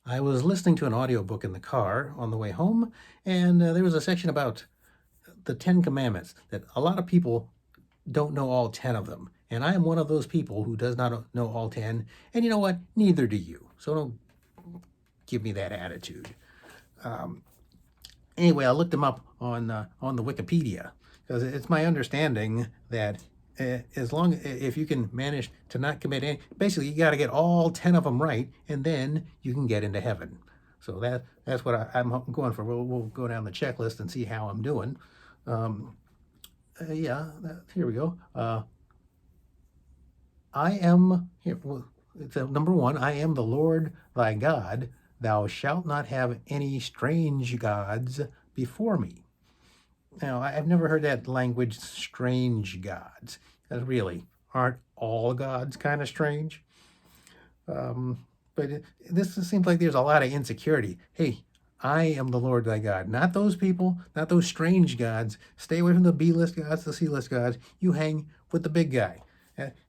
I was listening to an audiobook in the car on the way home, and there was a section about the Ten Commandments that a lot of people don't know all 10 of them. And I am one of those people who does not know all 10. And you know what? Neither do you. So don't give me that attitude. Anyway, I looked them up on the Wikipedia because it's my understanding that as long if you can manage to not commit any, basically you got to get all 10 of them right, and then you can get into heaven. So that's what I'm going for. We'll go down the checklist and see how I'm doing. Yeah, here we go. I am here. Well, it's number one. I am the Lord thy God. Thou shalt not have any strange gods before me. Now, I've never heard that language, strange gods. Really, aren't all gods kind of strange? But this seems like there's a lot of insecurity. Hey, I am the Lord thy God. Not those people, not those strange gods. Stay away from the B list gods, the C list gods. You hang with the big guy.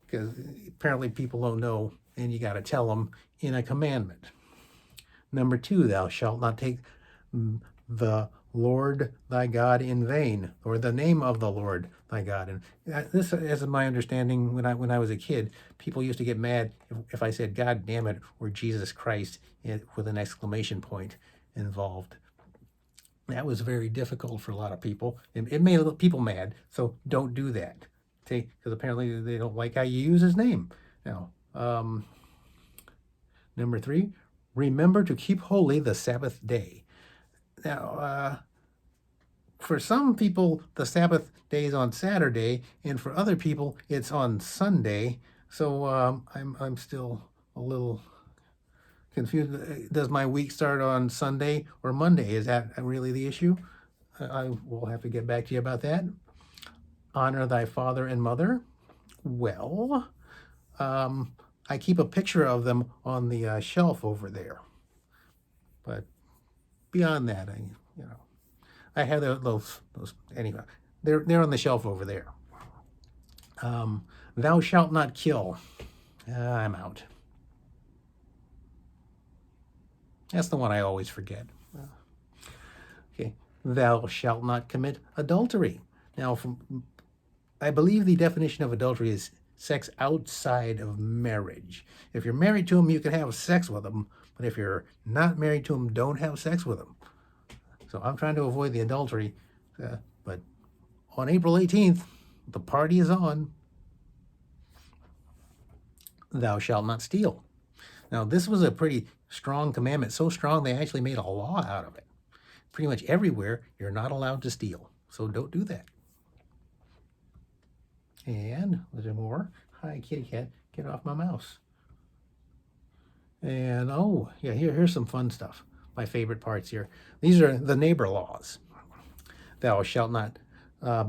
Because apparently people don't know, and you got to tell them in a commandment. Number two, thou shalt not take the Lord thy God in vain, or the name of the Lord thy God. And this is my understanding. When I was a kid, people used to get mad if I said "God damn it" or "Jesus Christ" with an exclamation point involved. That was very difficult for a lot of people. It made people mad. So don't do that. Because apparently they don't like how you use his name. Now, number three, remember to keep holy the Sabbath day. Now, for some people, the Sabbath day is on Saturday, and for other people, it's on Sunday. So I'm still a little confused. Does my week start on Sunday or Monday? Is that really the issue? I will have to get back to you about that. Honor thy father and mother. Well, I keep a picture of them on the shelf over there. But beyond that, I have those anyway. They're on the shelf over there. Thou shalt not kill. I'm out. That's the one I always forget. Okay. Thou shalt not commit adultery. Now, I believe the definition of adultery is sex outside of marriage. If you're married to them, you can have sex with them. But if you're not married to them, don't have sex with them. So I'm trying to avoid the adultery. But on April 18th, the party is on. Thou shalt not steal. Now, this was a pretty strong commandment, so strong they actually made a law out of it. Pretty much everywhere, you're not allowed to steal. So don't do that. And was there more? Hi, kitty cat, get off my mouse. And oh, yeah, here's some fun stuff. My favorite parts here. These are the neighbor laws. Thou shalt not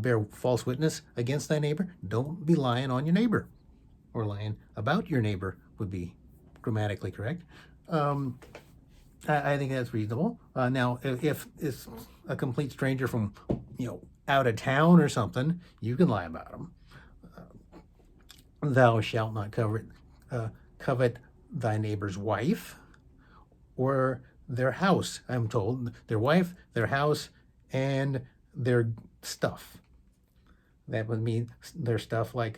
bear false witness against thy neighbor. Don't be lying on your neighbor. Or lying about your neighbor would be grammatically correct. I think that's reasonable. Now, if it's a complete stranger from, out of town or something, you can lie about them. Thou shalt not covet thy neighbor's wife or their house. I'm told their wife, their house, and their stuff. That would mean their stuff like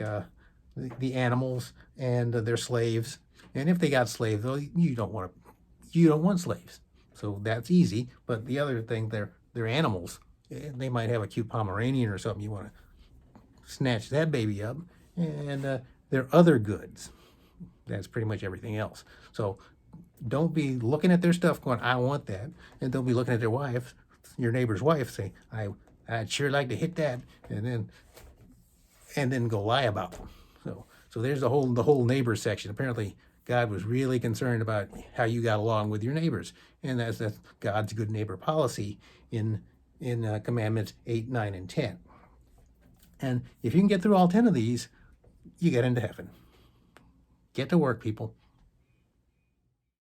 the animals and their slaves. And if they got slaves, well, you don't want slaves. So that's easy. But the other thing, they're animals. They might have a cute Pomeranian or something. You want to snatch that baby up. And their other goods. That's pretty much everything else. So don't be looking at their stuff going, I want that. And don't be looking at their wife, your neighbor's wife, saying, I'd sure like to hit that. And then go lie about them. So there's the whole neighbor section. Apparently, God was really concerned about how you got along with your neighbors. And that's God's good neighbor policy in Commandments 8, 9, and 10. And if you can get through all 10 of these, you get into heaven. Get to work, people.